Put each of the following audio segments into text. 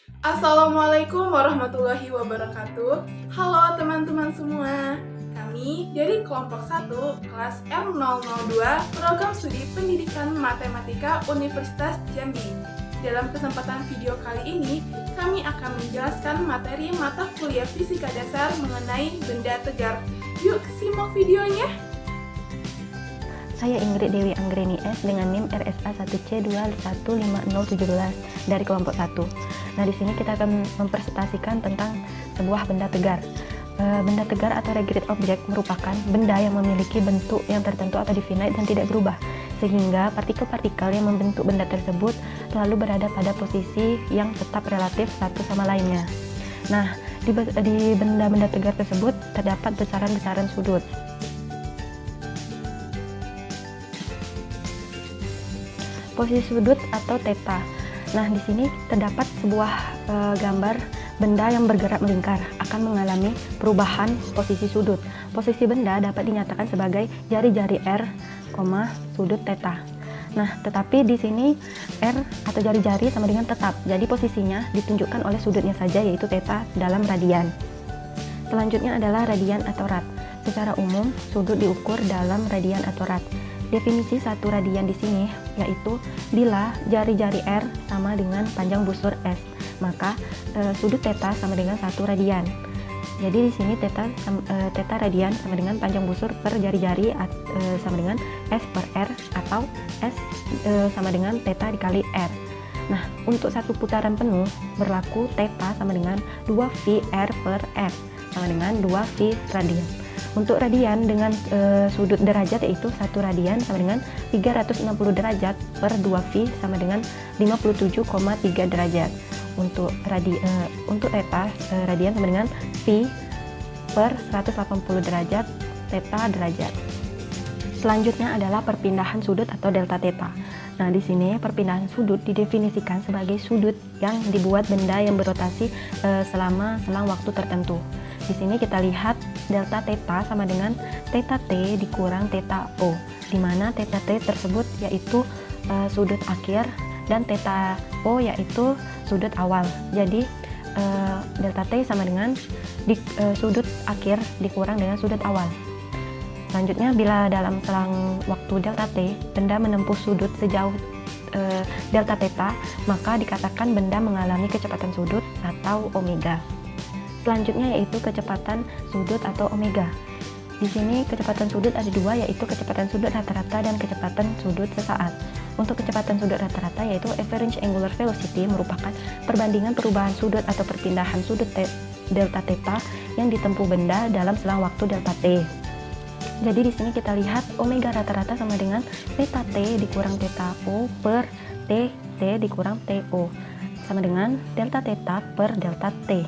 Assalamualaikum warahmatullahi wabarakatuh. Halo teman-teman semua. Kami dari kelompok 1 kelas M002 Program Studi Pendidikan Matematika Universitas Jambi. Dalam kesempatan video kali ini, kami akan menjelaskan materi mata kuliah fisika dasar mengenai benda tegar. Yuk simak videonya. Saya Ingrid Dewi Anggreni S dengan NIM RSA 1C2155017 dari kelompok 1. Nah, di sini kita akan mempresentasikan tentang sebuah benda tegar. Benda tegar atau regret object merupakan benda yang memiliki bentuk yang tertentu atau definite dan tidak berubah, sehingga partikel-partikel yang membentuk benda tersebut selalu berada pada posisi yang tetap relatif satu sama lainnya. Nah, di benda-benda tegar tersebut terdapat besaran-besaran sudut. Posisi sudut atau theta. Nah, di sini terdapat sebuah gambar benda yang bergerak melingkar akan mengalami perubahan posisi sudut. Posisi benda dapat dinyatakan sebagai jari-jari R, sudut theta. Nah, tetapi di sini R atau jari-jari sama dengan tetap. Jadi posisinya ditunjukkan oleh sudutnya saja, yaitu theta dalam radian. Selanjutnya adalah radian atau rad. Secara umum, sudut diukur dalam radian atau rad. Definisi satu radian di sini yaitu bila jari-jari R sama dengan panjang busur S, maka sudut theta sama dengan 1 radian. Jadi di sini theta radian sama dengan panjang busur per jari-jari sama dengan S per R, atau S sama dengan theta dikali R. Nah, untuk satu putaran penuh berlaku theta sama dengan 2V R per R sama dengan 2V radian. Untuk radian dengan sudut derajat yaitu 1 radian sama dengan 360 derajat per 2V sama dengan 57,3 derajat. Untuk theta radian sama dengan V per 180 derajat theta derajat. Selanjutnya adalah perpindahan sudut atau delta theta. Nah, di sini perpindahan sudut didefinisikan sebagai sudut yang dibuat benda yang berotasi selama selang waktu tertentu. Di sini kita lihat delta theta sama dengan theta t dikurang theta o, di mana theta t tersebut yaitu sudut akhir dan theta o yaitu sudut awal. Jadi delta t sama dengan sudut akhir dikurang dengan sudut awal. Selanjutnya, bila dalam selang waktu delta t benda menempuh sudut sejauh delta theta, maka dikatakan benda mengalami kecepatan sudut atau omega. Selanjutnya yaitu kecepatan sudut atau omega. Di sini kecepatan sudut ada dua, yaitu kecepatan sudut rata-rata dan kecepatan sudut sesaat. Untuk kecepatan sudut rata-rata yaitu average angular velocity merupakan perbandingan perubahan sudut atau perpindahan sudut delta theta yang ditempuh benda dalam selang waktu delta t. Jadi di sini kita lihat omega rata-rata sama dengan theta t dikurang theta o per t dikurang to sama dengan delta theta per delta t.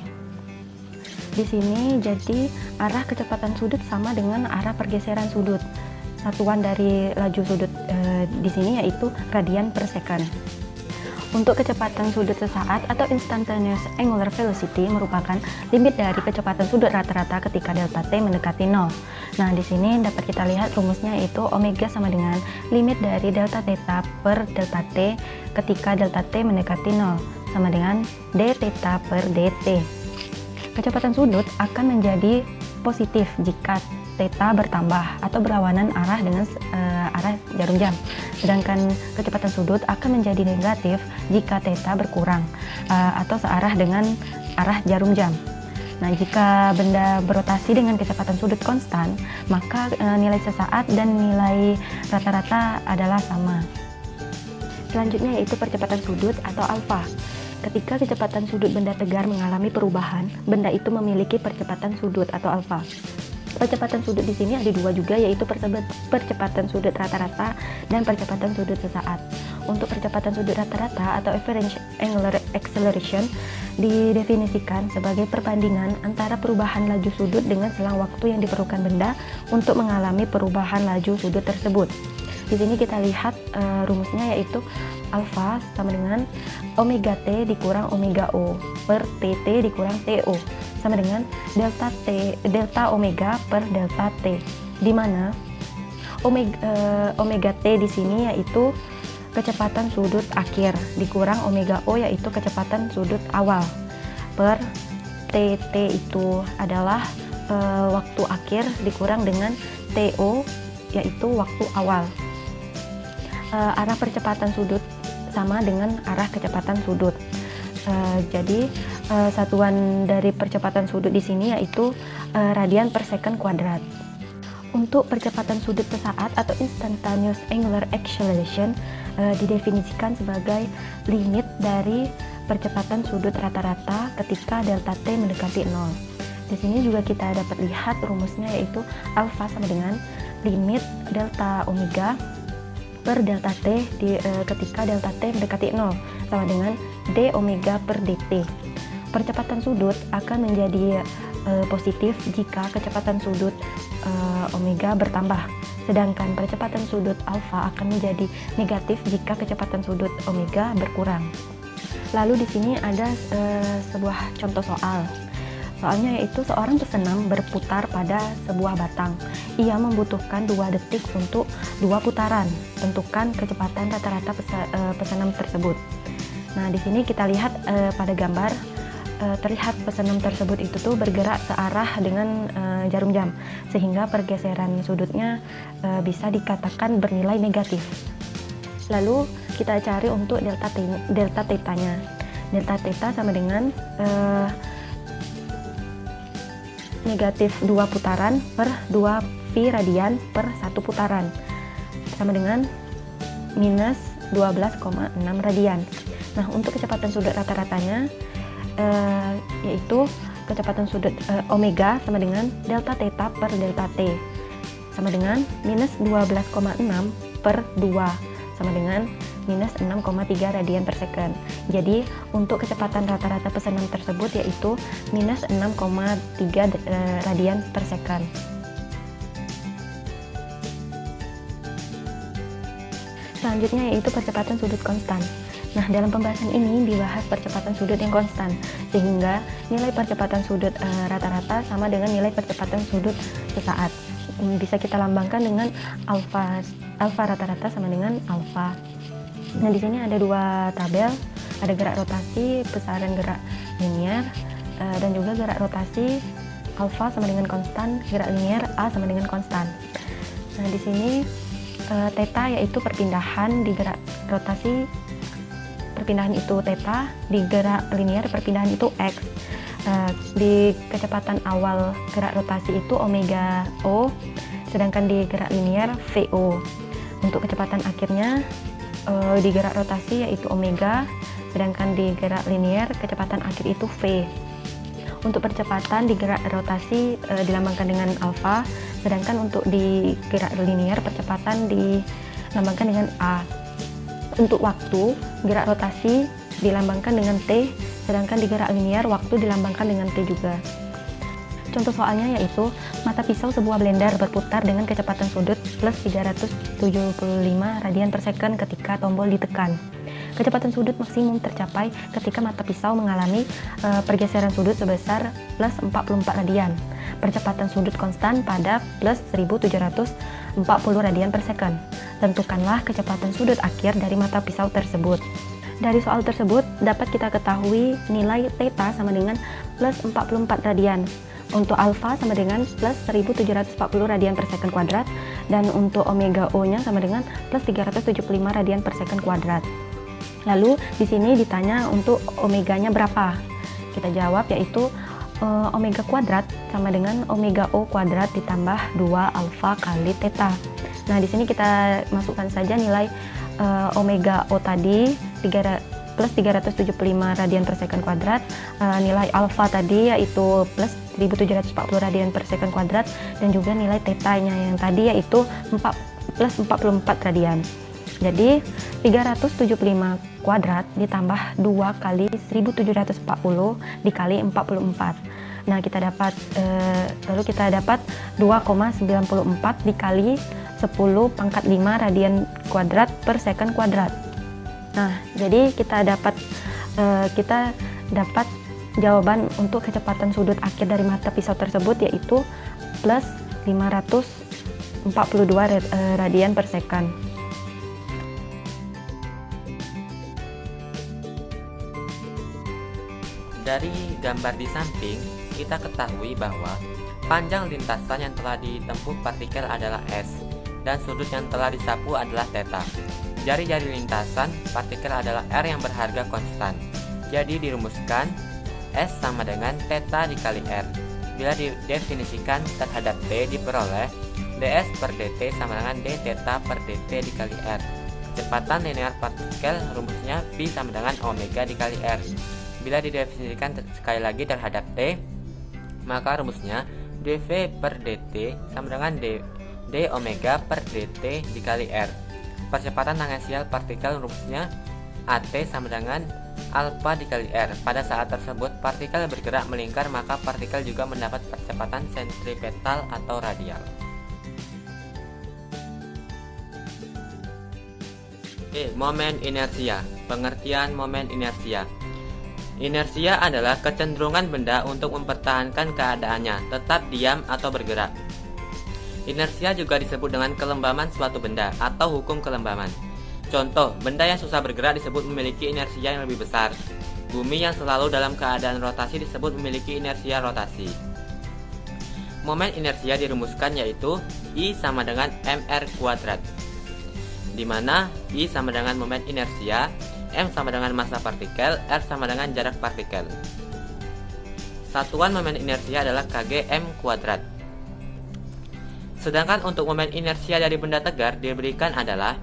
Di sini jadi arah kecepatan sudut sama dengan arah pergeseran sudut. Satuan dari laju sudut di sini yaitu radian per second. Untuk kecepatan sudut sesaat atau instantaneous angular velocity merupakan limit dari kecepatan sudut rata-rata ketika delta t mendekati 0. Nah, di sini dapat kita lihat rumusnya yaitu omega sama dengan limit dari delta theta per delta t ketika delta t mendekati 0 sama dengan d theta per dt. Kecepatan sudut akan menjadi positif jika theta bertambah atau berlawanan arah dengan arah jarum jam. Sedangkan kecepatan sudut akan menjadi negatif jika theta berkurang atau searah dengan arah jarum jam. Nah, jika benda berotasi dengan kecepatan sudut konstan, maka nilai sesaat dan nilai rata-rata adalah sama. Selanjutnya yaitu percepatan sudut atau alfa. Ketika kecepatan sudut benda tegar mengalami perubahan, benda itu memiliki percepatan sudut atau alfa. Percepatan sudut di sini ada dua juga, yaitu percepatan sudut rata-rata dan percepatan sudut sesaat. Untuk percepatan sudut rata-rata atau average angular acceleration didefinisikan sebagai perbandingan antara perubahan laju sudut dengan selang waktu yang diperlukan benda untuk mengalami perubahan laju sudut tersebut. Di sini kita lihat rumusnya yaitu alfa sama dengan omega t dikurang omega o per tt dikurang to sama dengan delta omega per delta t, di mana omega t di sini yaitu kecepatan sudut akhir dikurang omega O yaitu kecepatan sudut awal per TT itu adalah waktu akhir dikurang dengan TO yaitu waktu awal. Arah percepatan sudut sama dengan arah kecepatan sudut. Jadi satuan dari percepatan sudut di sini yaitu radian per second kuadrat. Untuk percepatan sudut sesaat atau instantaneous angular acceleration didefinisikan sebagai limit dari percepatan sudut rata-rata ketika delta T mendekati 0. Di sini juga kita dapat lihat rumusnya yaitu alfa sama dengan limit delta omega per delta T ketika delta T mendekati 0 sama dengan d omega per dt. Percepatan sudut akan menjadi positif jika kecepatan sudut omega bertambah, sedangkan percepatan sudut alfa akan menjadi negatif jika kecepatan sudut omega berkurang. Lalu di sini ada sebuah contoh soal. Soalnya yaitu seorang pesenam berputar pada sebuah batang. Ia membutuhkan 2 detik untuk 2 putaran. Tentukan kecepatan rata-rata pesenam tersebut. Nah, di sini kita lihat pada gambar terlihat pesenam tersebut itu tuh bergerak searah dengan jarum jam, sehingga pergeseran sudutnya bisa dikatakan bernilai negatif. Lalu kita cari untuk delta theta-nya. Delta theta sama dengan negatif 2 putaran per 2 pi radian per 1 putaran, sama dengan minus 12,6 radian. Nah, untuk kecepatan sudut rata-ratanya yaitu kecepatan sudut omega sama dengan delta theta per delta t sama dengan minus 12,6 per 2 sama dengan minus 6,3 radian per second. Jadi untuk kecepatan rata-rata pesenam tersebut yaitu minus 6,3 radian per second. Selanjutnya yaitu percepatan sudut konstan. Nah, dalam pembahasan ini dibahas percepatan sudut yang konstan, sehingga nilai percepatan sudut rata-rata sama dengan nilai percepatan sudut sesaat. Bisa kita lambangkan dengan alfa rata-rata sama dengan alfa. Nah, di sini ada 2 tabel, ada gerak rotasi, besaran gerak linier, dan juga gerak rotasi alfa sama dengan konstan, gerak linier A sama dengan konstan. Nah, di sini theta yaitu perpindahan di gerak rotasi, perpindahan itu theta, di gerak linier perpindahan itu x. Di kecepatan awal gerak rotasi itu omega O, sedangkan di gerak linier VO. Untuk kecepatan akhirnya di gerak rotasi yaitu omega, sedangkan di gerak linier kecepatan akhir itu V. Untuk percepatan di gerak rotasi dilambangkan dengan alfa, sedangkan untuk di gerak linier percepatan dilambangkan dengan A. Untuk waktu, gerak rotasi dilambangkan dengan T, sedangkan di gerak linier waktu dilambangkan dengan T juga. Contoh soalnya yaitu mata pisau sebuah blender berputar dengan kecepatan sudut plus 375 radian per second ketika tombol ditekan. Kecepatan sudut maksimum tercapai ketika mata pisau mengalami pergeseran sudut sebesar plus 44 radian. Percepatan sudut konstan pada plus 1740 radian per second. Tentukanlah kecepatan sudut akhir dari mata pisau tersebut. Dari soal tersebut dapat kita ketahui nilai theta sama dengan plus 44 radian. Untuk alfa sama dengan plus 1740 radian per second kuadrat, dan untuk omega O-nya sama dengan plus 375 radian per second kuadrat. Lalu di sini ditanya untuk omeganya berapa. Kita jawab yaitu omega kuadrat sama dengan omega O kuadrat ditambah 2 alfa kali theta. Nah, di sini kita masukkan saja nilai omega O tadi plus 375 radian per second kuadrat, nilai alfa tadi yaitu plus 1740 radian per second kuadrat, dan juga nilai theta-nya yang tadi yaitu plus 44 radian. Jadi 375 kuadrat ditambah 2 kali 1740 dikali 44. Nah, kita dapat lalu kita dapat 2,94 dikali 10 pangkat 5 radian kuadrat per second kuadrat. Nah, jadi kita dapat jawaban untuk kecepatan sudut akhir dari mata pisau tersebut yaitu plus 542 radian per second. Dari gambar di samping, kita ketahui bahwa panjang lintasan yang telah ditempuh partikel adalah S, dan sudut yang telah disapu adalah θ. Jari-jari lintasan partikel adalah R yang berharga konstan. Jadi dirumuskan S sama dengan θ dikali R. Bila didefinisikan terhadap T diperoleh ds per dt sama dengan dθ per dt dikali R. Kecepatan linear partikel rumusnya V sama dengan omega dikali R. Bila didefinisikan sekali lagi terhadap T, maka rumusnya dv per dt sama dengan d omega per dt dikali R. Percepatan tangensial partikel rumusnya at sama dengan alpha dikali R. Pada saat tersebut partikel bergerak melingkar, maka partikel juga mendapat percepatan sentripetal atau radial. Momen inersia. Pengertian momen inersia. Inersia adalah kecenderungan benda untuk mempertahankan keadaannya, tetap diam atau bergerak. Inersia juga disebut dengan kelembaman suatu benda atau hukum kelembaman. Contoh, benda yang susah bergerak disebut memiliki inersia yang lebih besar. Bumi yang selalu dalam keadaan rotasi disebut memiliki inersia rotasi. Momen inersia dirumuskan yaitu I sama dengan mr kuadrat, di mana I sama dengan momen inersia, m sama dengan massa partikel, r sama dengan jarak partikel. Satuan momen inersia adalah kg m kuadrat. Sedangkan untuk momen inersia dari benda tegar diberikan adalah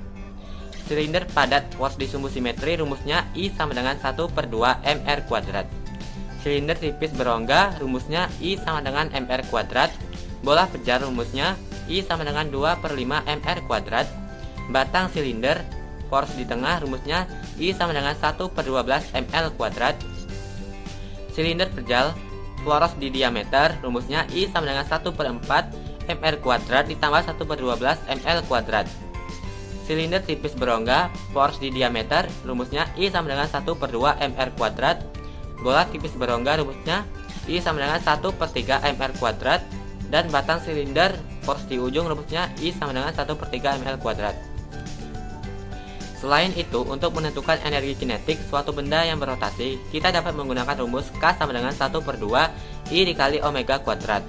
silinder padat pos di sumbu simetri, rumusnya I sama dengan 1/2 mr kuadrat. Silinder tipis berongga, rumusnya I sama dengan mr kuadrat. Bola pejar, rumusnya I sama dengan 2/5 mr kuadrat. Batang silinder, pors di tengah, rumusnya I sama dengan 1/12 ml kuadrat. Silinder pejal, poros di diameter, rumusnya I sama dengan 1/4 mr kuadrat ditambah 1/12 ml kuadrat. Silinder tipis berongga, pors di diameter, rumusnya I sama dengan 1/2 mr kuadrat. Bola tipis berongga, rumusnya I sama dengan 1/3 mr kuadrat. Dan batang silinder, pors di ujung, rumusnya I sama dengan 1/3 ml kuadrat. Selain itu, untuk menentukan energi kinetik suatu benda yang berotasi, kita dapat menggunakan rumus K sama dengan 1/2 I dikali omega kuadrat.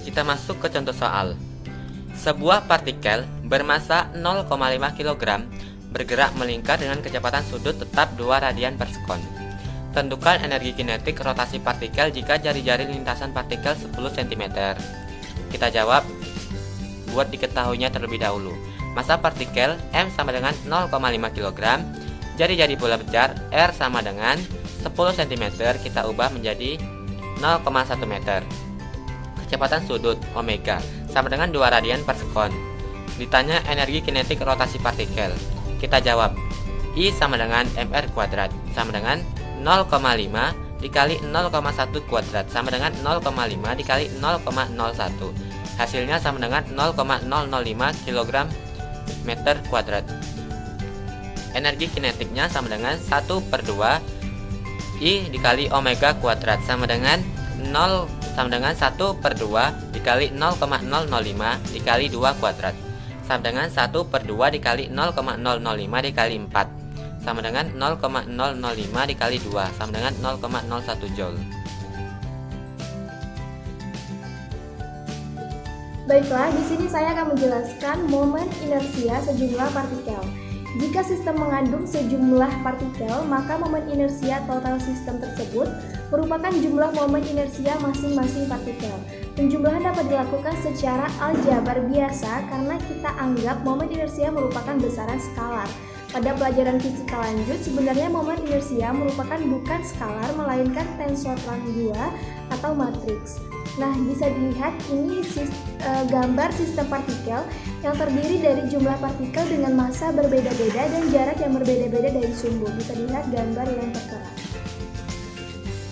Kita masuk ke contoh soal. Sebuah partikel bermasa 0,5 kg bergerak melingkar dengan kecepatan sudut tetap 2 radian per sekon. Tentukan energi kinetik rotasi partikel jika jari-jari lintasan partikel 10 cm. Kita jawab, buat diketahuinya terlebih dahulu. Massa partikel M sama dengan 0,5 kg, jari-jari bola pejar R sama dengan 10 cm, kita ubah menjadi 0,1 meter. Kecepatan sudut omega sama dengan 2 radian per sekon. Ditanya energi kinetik rotasi partikel. Kita jawab, I sama dengan mr kuadrat sama dengan 0,5 dikali 0,1 kuadrat sama dengan 0,5 dikali 0,01. Hasilnya sama dengan 0,005 kg meter kuadrat. Energi kinetiknya sama dengan 1/2 I dikali omega kuadrat sama dengan 1/2 dikali 0,005 dikali 2 kuadrat sama dengan 1/2 dikali 0,005 dikali 4 sama dengan 0,005 dikali 2 sama dengan 0,01 joule. Baiklah, di sini saya akan menjelaskan momen inersia sejumlah partikel. Jika sistem mengandung sejumlah partikel, maka momen inersia total sistem tersebut merupakan jumlah momen inersia masing-masing partikel. Penjumlahan dapat dilakukan secara aljabar biasa karena kita anggap momen inersia merupakan besaran skalar. Pada pelajaran fisika lanjut, sebenarnya momen inersia merupakan bukan skalar melainkan tensor rang 2 atau matriks. Nah, bisa dilihat ini gambar sistem partikel yang terdiri dari jumlah partikel dengan massa berbeda-beda dan jarak yang berbeda-beda dari sumbu. Bisa dilihat gambar yang tertera.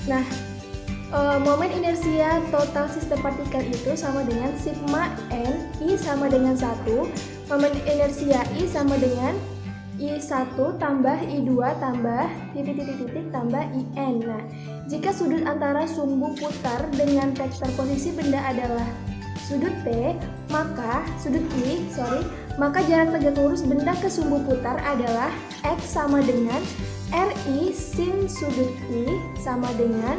Nah, momen inersia total sistem partikel itu sama dengan sigma n I sama dengan 1. Momen inersia I sama dengan I1 tambah I2 tambah titik-titik tambah IN. Nah, jika sudut antara sumbu putar dengan vektor posisi benda adalah sudut P, maka maka jarak tegak lurus benda ke sumbu putar adalah X sama dengan RI sin sudut I sama dengan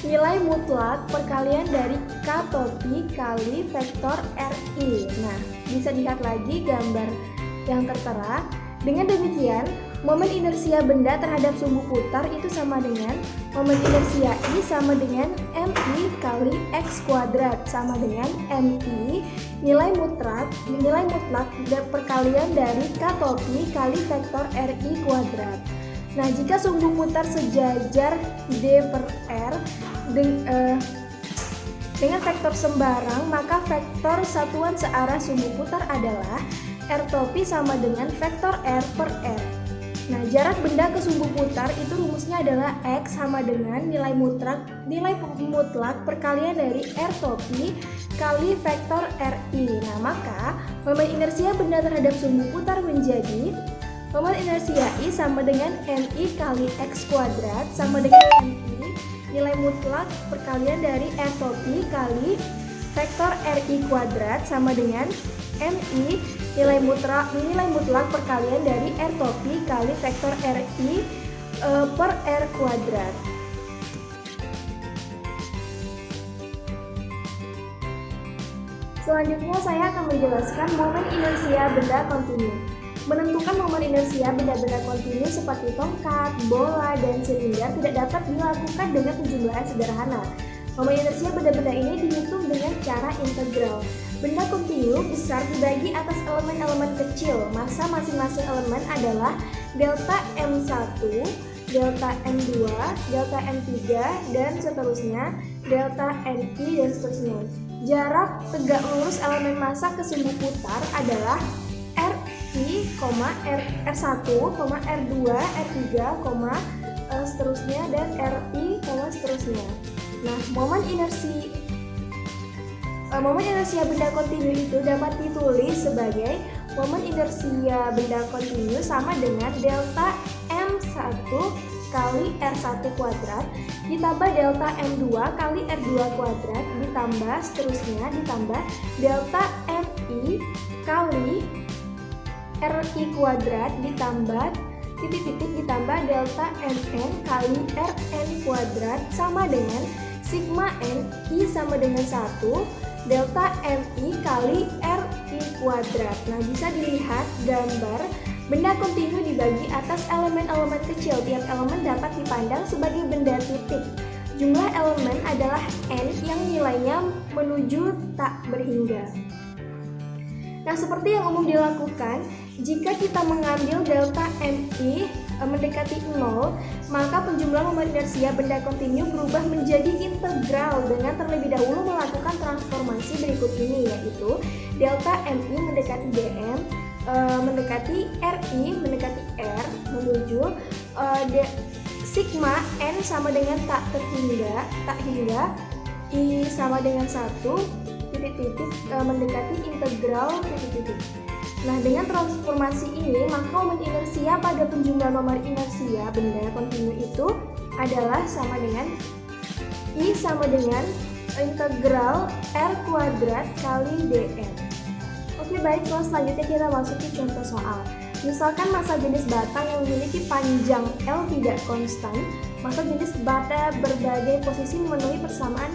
nilai mutlak perkalian dari K topi kali vektor RI. Nah, bisa dilihat lagi gambar yang tertera. Dengan demikian, momen inersia benda terhadap sumbu putar itu sama dengan momen inersia I sama dengan MI kali X kuadrat sama dengan MI nilai mutlak perkalian dari K topi kali vektor RI kuadrat. Nah, jika sumbu putar sejajar D per R dengan vektor sembarang, maka vektor satuan searah sumbu putar adalah R topi sama dengan vektor R per R. Nah, jarak benda ke sumbu putar itu rumusnya adalah X sama dengan nilai mutlak perkalian dari R topi kali vektor RI. Nah, maka momen inersia benda terhadap sumbu putar menjadi momen inersia I sama dengan MI kali X kuadrat sama dengan MI nilai mutlak perkalian dari R topi kali vektor RI kuadrat sama dengan MI nilai mutlak perkalian dari R topi kali vektor RI per R kuadrat. Selanjutnya saya akan menjelaskan momen inersia benda kontinu. Menentukan momen inersia benda-benda kontinu seperti tongkat, bola, dan silinder tidak dapat dilakukan dengan penjumlahan sederhana. Momen inersia benda-benda ini dihitung dengan cara integral. Benda kontinu besar dibagi atas elemen-elemen kecil. Massa masing-masing elemen adalah delta M1, delta M2, delta M3, dan seterusnya, delta NI, dan seterusnya. Jarak tegak lurus elemen massa ke sumbu putar adalah RI, R1, R2, R3, seterusnya, dan RI, seterusnya. Nah, momen inersia benda kontinu itu dapat ditulis sebagai momen inersia benda kontinu sama dengan delta M1 kali R1 kuadrat ditambah delta M2 kali R2 kuadrat ditambah seterusnya ditambah delta MI kali RI kuadrat ditambah titik-titik ditambah delta MN kali RN kuadrat sama dengan sigma N I sama dengan 1 delta MI kali RI kuadrat. Nah, bisa dilihat gambar benda kontinu dibagi atas elemen-elemen kecil. Tiap elemen dapat dipandang sebagai benda titik. Jumlah elemen adalah N yang nilainya menuju tak berhingga. Nah, seperti yang umum dilakukan, jika kita mengambil delta MI mendekati 0, maka penjumlahan momen inersia benda kontinu berubah menjadi integral dengan terlebih dahulu melakukan transformasi berikut ini, yaitu delta MI mendekati DM, mendekati RI, mendekati R, menuju sigma N sama dengan tak hingga, I sama dengan 1, titik-titik, mendekati integral titik-titik. Nah, dengan transformasi ini, maka momen inersia pada penjumlahan momen inersia benda kontinu itu adalah sama dengan I sama dengan integral R kuadrat kali dN. Oke, baiklah, selanjutnya kita masuk ke contoh soal. Misalkan massa jenis bata yang memiliki panjang L tidak konstan, maka jenis bata berbagai posisi memenuhi persamaan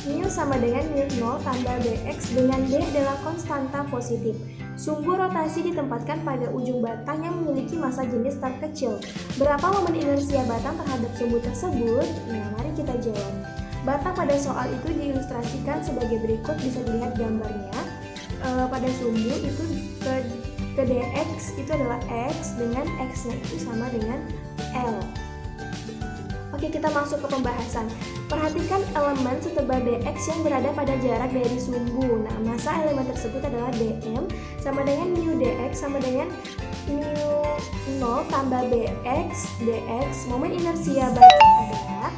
mu sama dengan mu0 tambah bx dengan b adalah konstanta positif. Sumbu rotasi ditempatkan pada ujung batang yang memiliki massa jenis terkecil. Berapa momen inersia batang terhadap sumbu tersebut? Nah, mari kita jawab. Batang pada soal itu diilustrasikan sebagai berikut, bisa dilihat gambarnya. Pada sumbu itu ke dx itu adalah x dengan x-nya itu sama dengan L. Oke, kita masuk ke pembahasan. Perhatikan elemen setebal dx yang berada pada jarak dari sumbu. Nah, massa elemen tersebut adalah dm sama dengan mu dx sama dengan mu0 tambah bx dx. Momen inersia batang adalah,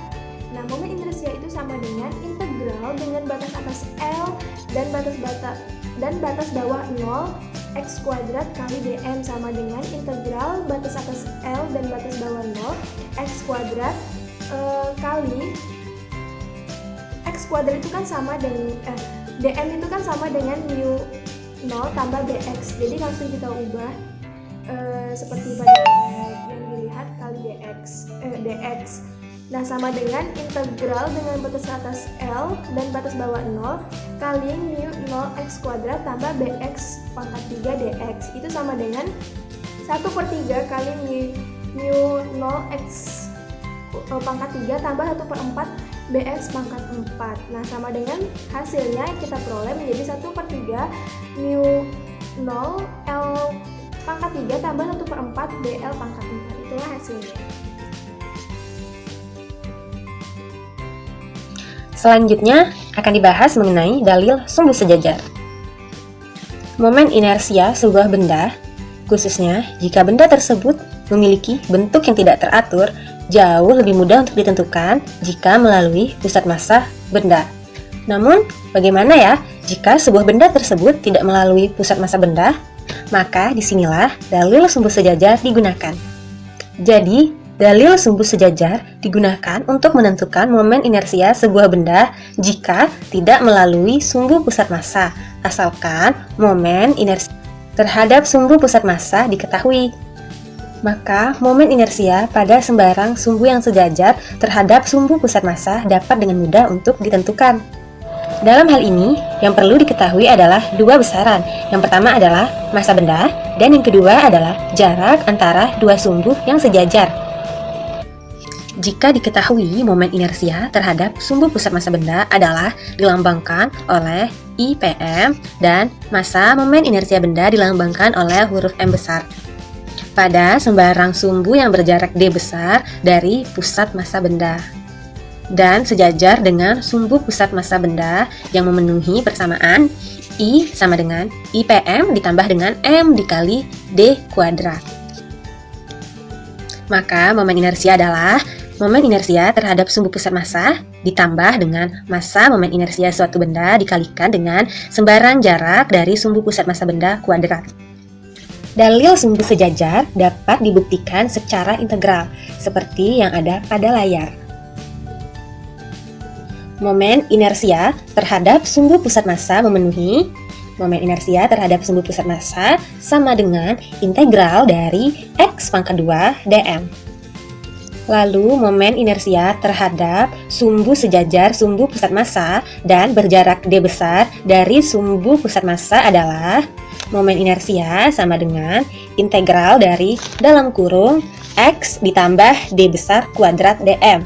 nah, momen inersia itu sama dengan integral dengan batas atas L dan batas bawah 0 x kuadrat kali dm sama dengan integral batas atas L dan batas bawah 0 x kuadrat kali x kuadrat itu kan sama dengan dm itu kan sama dengan mu 0 tambah bx. Jadi langsung kita ubah seperti pada yang dilihat kali dx. Nah, sama dengan integral dengan batas atas L dan batas bawah 0 kali mu 0x kuadrat tambah bx pangkat 3 dx. Itu sama dengan 1/3 kali mu 0x pangkat 3 tambah 1/4 bx pangkat 4. Nah, sama dengan hasilnya kita peroleh menjadi 1/3 mu 0 L pangkat 3 tambah 1/4 bl pangkat 4. Itulah hasilnya. Selanjutnya akan dibahas mengenai dalil sumbu sejajar. Momen inersia sebuah benda, khususnya jika benda tersebut memiliki bentuk yang tidak teratur, jauh lebih mudah untuk ditentukan jika melalui pusat massa benda. Namun, bagaimana ya jika sebuah benda tersebut tidak melalui pusat massa benda? Maka disinilah dalil sumbu sejajar digunakan. Jadi, dalil sumbu sejajar digunakan untuk menentukan momen inersia sebuah benda jika tidak melalui sumbu pusat massa, asalkan momen inersia terhadap sumbu pusat massa diketahui. Maka, momen inersia pada sembarang sumbu yang sejajar terhadap sumbu pusat massa dapat dengan mudah untuk ditentukan. Dalam hal ini, yang perlu diketahui adalah dua besaran. Yang pertama adalah massa benda, dan yang kedua adalah jarak antara dua sumbu yang sejajar. Jika diketahui momen inersia terhadap sumbu pusat massa benda adalah dilambangkan oleh IPM dan massa momen inersia benda dilambangkan oleh huruf M besar pada sembarang sumbu yang berjarak D besar dari pusat massa benda dan sejajar dengan sumbu pusat massa benda yang memenuhi persamaan I sama dengan IPM ditambah dengan M dikali D kuadrat. Maka momen inersia adalah momen inersia terhadap sumbu pusat massa ditambah dengan massa momen inersia suatu benda dikalikan dengan sembarang jarak dari sumbu pusat massa benda kuadrat. Dalil sumbu sejajar dapat dibuktikan secara integral, seperti yang ada pada layar. Momen inersia terhadap sumbu pusat massa memenuhi momen inersia terhadap sumbu pusat massa sama dengan integral dari X pangkat 2 dm. Lalu, momen inersia terhadap sumbu sejajar sumbu pusat massa dan berjarak D besar dari sumbu pusat massa adalah momen inersia sama dengan integral dari dalam kurung X ditambah D besar kuadrat dm.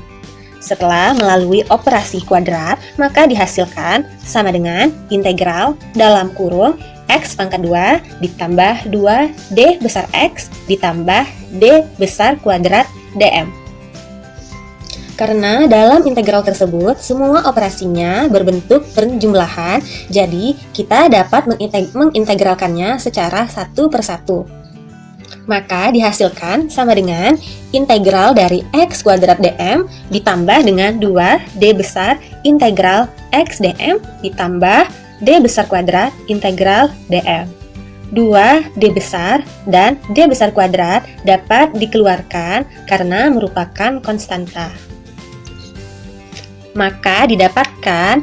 Setelah melalui operasi kuadrat, maka dihasilkan sama dengan integral dalam kurung X pangkat 2 ditambah 2 D besar X ditambah D besar kuadrat dm. Karena dalam integral tersebut semua operasinya berbentuk penjumlahan, jadi kita dapat mengintegralkannya secara satu persatu. Maka dihasilkan sama dengan integral dari X kuadrat dm ditambah dengan 2 D besar integral X dm ditambah D besar kuadrat integral dm. 2 D besar dan D besar kuadrat dapat dikeluarkan karena merupakan konstanta. Maka didapatkan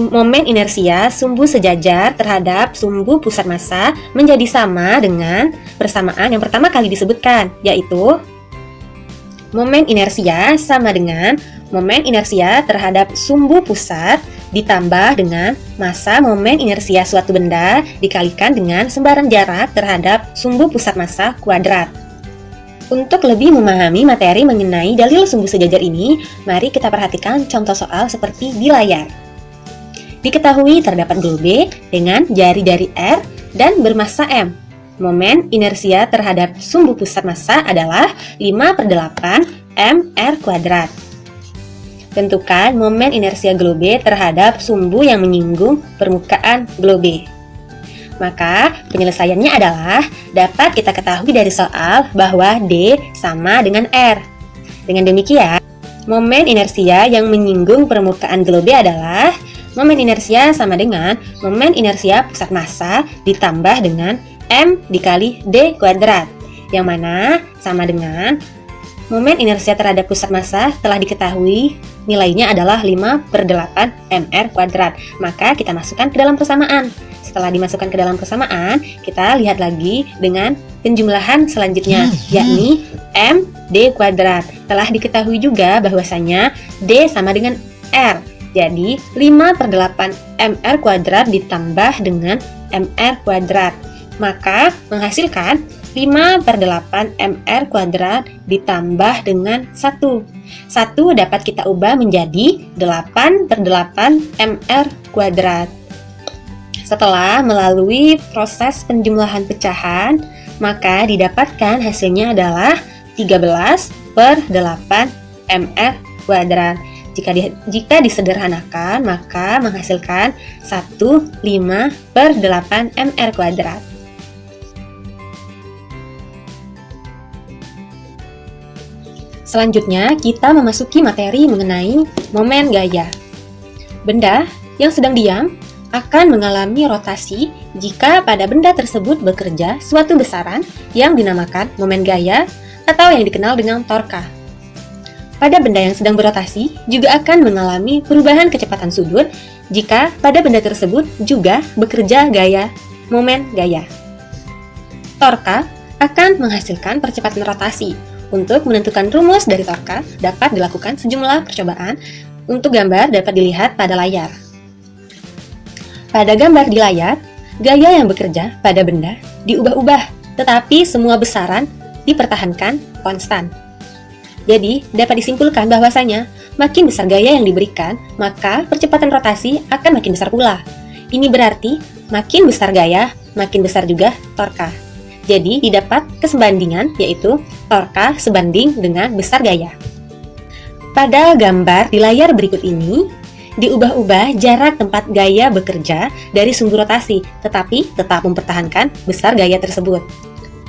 momen inersia sumbu sejajar terhadap sumbu pusat massa menjadi sama dengan persamaan yang pertama kali disebutkan, yaitu momen inersia sama dengan momen inersia terhadap sumbu pusat ditambah dengan massa momen inersia suatu benda dikalikan dengan sembarang jarak terhadap sumbu pusat massa kuadrat. Untuk lebih memahami materi mengenai dalil sumbu sejajar ini, mari kita perhatikan contoh soal seperti di layar. Diketahui terdapat globe dengan jari-jari R dan bermassa M. Momen inersia terhadap sumbu pusat massa adalah 5/8 mr kuadrat. Tentukan momen inersia globe terhadap sumbu yang menyinggung permukaan globe. Maka penyelesaiannya adalah dapat kita ketahui dari soal bahwa D sama dengan R. Dengan demikian, momen inersia yang menyinggung permukaan globe adalah momen inersia sama dengan momen inersia pusat massa ditambah dengan M dikali D kuadrat, yang mana sama dengan Momen inersia terhadap pusat massa telah diketahui nilainya adalah 5/8 mr². Maka kita masukkan ke dalam persamaan. Setelah dimasukkan ke dalam persamaan, kita lihat lagi dengan penjumlahan selanjutnya, yakni md². Telah diketahui juga bahwasanya d sama dengan r. Jadi 5/8 mr² ditambah dengan mr². Maka menghasilkan 5/8 mr² ditambah dengan 1. 1 dapat kita ubah menjadi 8/8 mr². Setelah melalui proses penjumlahan pecahan, maka didapatkan hasilnya adalah 13/8 mr². Jika disederhanakan, maka menghasilkan 5/8 mr². Selanjutnya, kita memasuki materi mengenai momen gaya. Benda yang sedang diam akan mengalami rotasi jika pada benda tersebut bekerja suatu besaran yang dinamakan momen gaya atau yang dikenal dengan torka. Pada benda yang sedang berotasi juga akan mengalami perubahan kecepatan sudut jika pada benda tersebut juga bekerja gaya momen gaya. Torka akan menghasilkan percepatan rotasi. Untuk menentukan rumus dari torka dapat dilakukan sejumlah percobaan. Untuk gambar dapat dilihat pada layar. Pada gambar di layar, gaya yang bekerja pada benda diubah-ubah, tetapi semua besaran dipertahankan konstan. Jadi, dapat disimpulkan bahwasanya makin besar gaya yang diberikan, maka percepatan rotasi akan makin besar pula. Ini berarti makin besar gaya, makin besar juga torka. Jadi, didapat kesebandingan, yaitu torka sebanding dengan besar gaya. Pada gambar di layar berikut ini, diubah-ubah jarak tempat gaya bekerja dari sumbu rotasi, tetapi tetap mempertahankan besar gaya tersebut.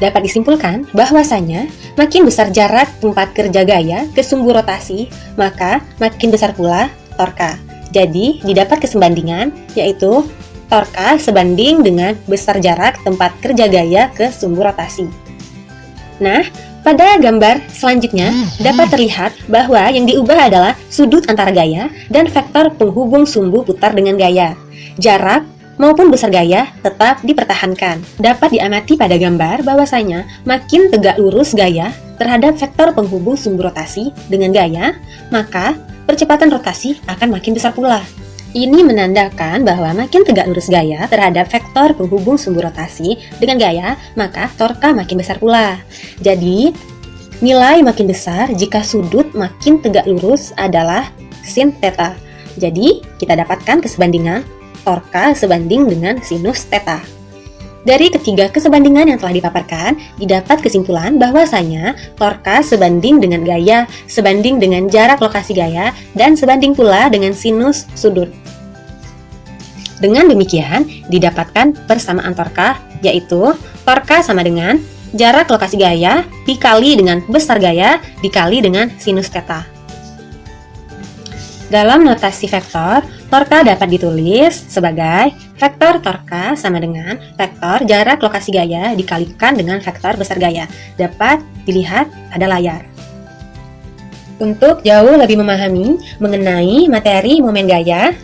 Dapat disimpulkan bahwasanya makin besar jarak tempat kerja gaya ke sumbu rotasi, maka makin besar pula torka. Jadi, didapat kesebandingan, yaitu torka sebanding dengan besar jarak tempat kerja gaya ke sumbu rotasi. Nah, pada gambar selanjutnya dapat terlihat bahwa yang diubah adalah sudut antara gaya dan vektor penghubung sumbu putar dengan gaya. Jarak maupun besar gaya tetap dipertahankan. Dapat diamati pada gambar bahwasanya makin tegak lurus gaya terhadap vektor penghubung sumbu rotasi dengan gaya, maka percepatan rotasi akan makin besar pula. Ini menandakan bahwa makin tegak lurus gaya terhadap vektor penghubung sumbu rotasi dengan gaya, maka torka makin besar pula. Jadi, nilai makin besar jika sudut makin tegak lurus adalah sin theta. Jadi, kita dapatkan kesebandingan torka sebanding dengan sinus theta. Dari ketiga kesebandingan yang telah dipaparkan, didapat kesimpulan bahwasanya torka sebanding dengan gaya, sebanding dengan jarak lokasi gaya, dan sebanding pula dengan sinus sudut. Dengan demikian, didapatkan persamaan torka, yaitu torka sama dengan jarak lokasi gaya dikali dengan besar gaya dikali dengan sinus theta. Dalam notasi vektor, torka dapat ditulis sebagai vektor torka sama dengan vektor jarak lokasi gaya dikalikan dengan vektor besar gaya. Dapat dilihat pada layar. Untuk jauh lebih memahami mengenai materi momen gaya,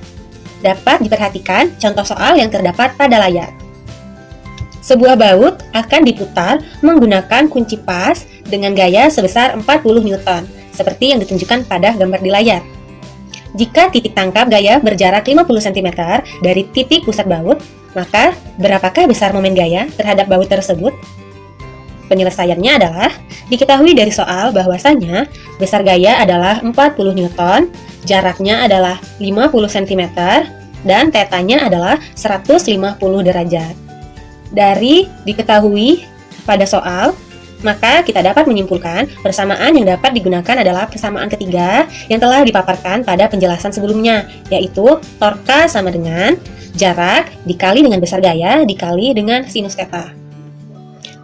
dapat diperhatikan contoh soal yang terdapat pada layar. Sebuah baut akan diputar menggunakan kunci pas dengan gaya sebesar 40 Newton, seperti yang ditunjukkan pada gambar di layar. Jika titik tangkap gaya berjarak 50 cm dari titik pusat baut, maka berapakah besar momen gaya terhadap baut tersebut? Penyelesaiannya adalah diketahui dari soal bahwasanya besar gaya adalah 40 Newton, jaraknya adalah 50 cm, dan tetanya adalah 150 derajat. Dari diketahui pada soal, maka kita dapat menyimpulkan persamaan yang dapat digunakan adalah persamaan ketiga yang telah dipaparkan pada penjelasan sebelumnya, yaitu torka sama dengan jarak dikali dengan besar gaya dikali dengan sinus theta.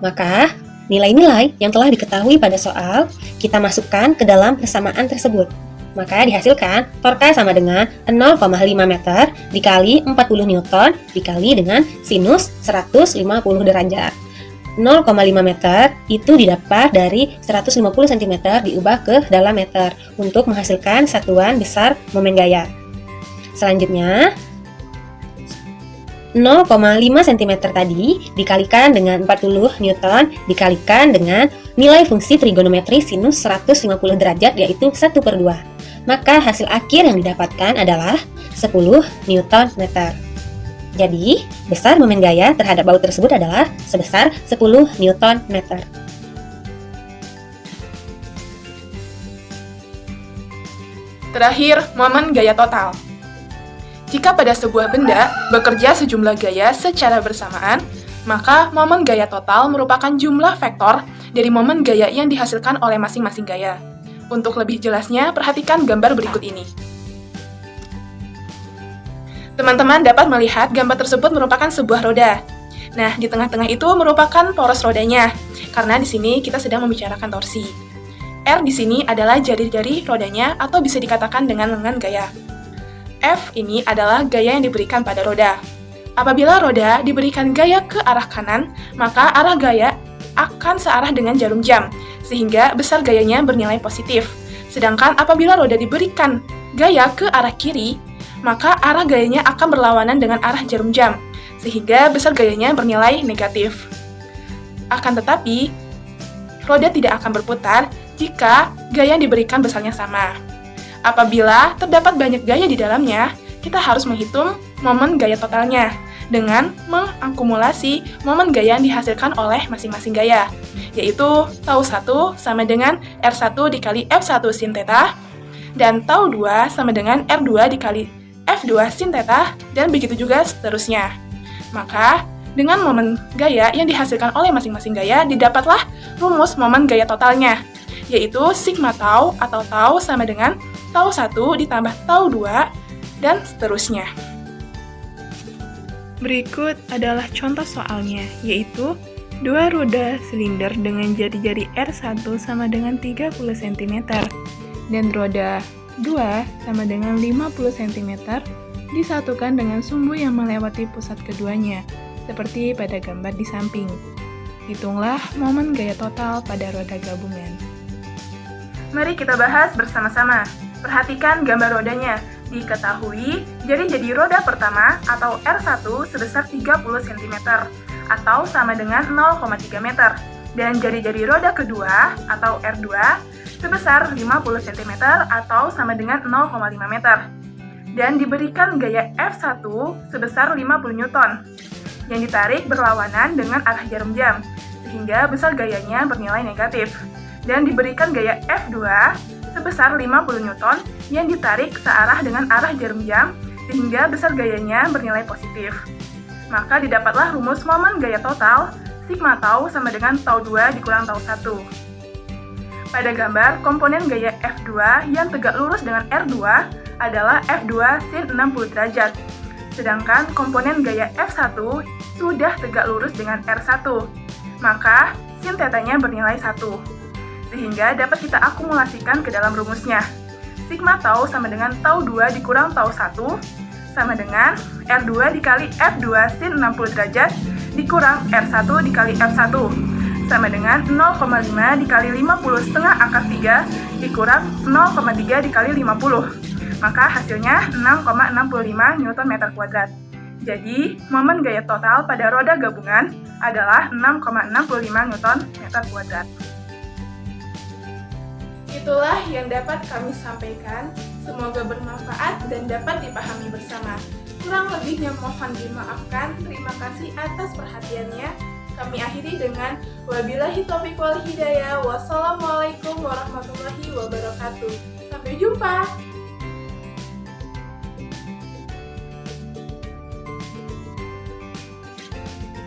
Maka, nilai-nilai yang telah diketahui pada soal kita masukkan ke dalam persamaan tersebut. Maka dihasilkan torka sama dengan 0,5 meter dikali 40 Newton dikali dengan sinus 150 derajat. 0,5 meter itu didapat dari 150 cm diubah ke dalam meter untuk menghasilkan satuan besar momen gaya. Selanjutnya, 0,5 cm tadi dikalikan dengan 40 Newton dikalikan dengan nilai fungsi trigonometri sinus 150 derajat yaitu 1/2. Maka hasil akhir yang didapatkan adalah 10 Newton meter. Jadi, besar momen gaya terhadap baut tersebut adalah sebesar 10 Newton meter. Terakhir, momen gaya total. Jika pada sebuah benda bekerja sejumlah gaya secara bersamaan, maka momen gaya total merupakan jumlah vektor dari momen gaya yang dihasilkan oleh masing-masing gaya. Untuk lebih jelasnya, perhatikan gambar berikut ini. Teman-teman dapat melihat gambar tersebut merupakan sebuah roda. Nah, di tengah-tengah itu merupakan poros rodanya, karena di sini kita sedang membicarakan torsi. R di sini adalah jari-jari rodanya atau bisa dikatakan dengan lengan gaya. F ini adalah gaya yang diberikan pada roda. Apabila roda diberikan gaya ke arah kanan, maka arah gaya akan searah dengan jarum jam, sehingga besar gayanya bernilai positif. Sedangkan apabila roda diberikan gaya ke arah kiri, maka arah gayanya akan berlawanan dengan arah jarum jam, sehingga besar gayanya bernilai negatif. Akan tetapi, roda tidak akan berputar jika gaya yang diberikan besarnya sama. Apabila terdapat banyak gaya di dalamnya, kita harus menghitung momen gaya totalnya dengan mengakumulasi momen gaya yang dihasilkan oleh masing-masing gaya, yaitu tau 1 sama dengan R1 dikali F1 sin theta, dan tau 2 sama dengan R2 dikali F2 sin theta, dan begitu juga seterusnya. Maka, dengan momen gaya yang dihasilkan oleh masing-masing gaya, didapatlah rumus momen gaya totalnya, yaitu sigma tau atau tau sama dengan tau 1 ditambah tau 2, dan seterusnya. Berikut adalah contoh soalnya, yaitu dua roda silinder dengan jari-jari R1 sama dengan 30 cm, dan roda 2 sama dengan 50 cm disatukan dengan sumbu yang melewati pusat keduanya, seperti pada gambar di samping. Hitunglah momen gaya total pada roda gabungan. Mari kita bahas bersama-sama. Perhatikan gambar rodanya. Diketahui jari-jari roda pertama atau R1 sebesar 30 cm atau sama dengan 0,3 meter, dan jari-jari roda kedua atau R2 sebesar 50 cm atau sama dengan 0,5 meter, dan diberikan gaya F1 sebesar 50 Newton yang ditarik berlawanan dengan arah jarum jam, sehingga besar gayanya bernilai negatif, dan diberikan gaya F2 sebesar 50 Newton yang ditarik searah dengan arah jarum jam, sehingga besar gayanya bernilai positif. Maka didapatlah rumus momen gaya total sigma tau sama dengan tau 2 dikurang tau 1. Pada gambar, komponen gaya F2 yang tegak lurus dengan R2 adalah F2 sin 60 derajat, sedangkan komponen gaya F1 sudah tegak lurus dengan R1, maka sin θ-nya bernilai 1. Sehingga dapat kita akumulasikan ke dalam rumusnya. Sigma tau sama dengan tau 2 dikurang tau 1 sama dengan R2 dikali F2 sin 60 derajat dikurang R1 dikali F1 sama dengan 0,5 dikali 50 setengah akar 3 dikurang 0,3 dikali 50. Maka hasilnya 6,65 Nm². Jadi, momen gaya total pada roda gabungan adalah 6,65 Nm². Itulah yang dapat kami sampaikan. Semoga bermanfaat dan dapat dipahami bersama. Kurang lebihnya mohon dimaafkan. Terima kasih atas perhatiannya. Kami akhiri dengan wabillahi taufiq wal hidayah. Wassalamualaikum warahmatullahi wabarakatuh. Sampai jumpa.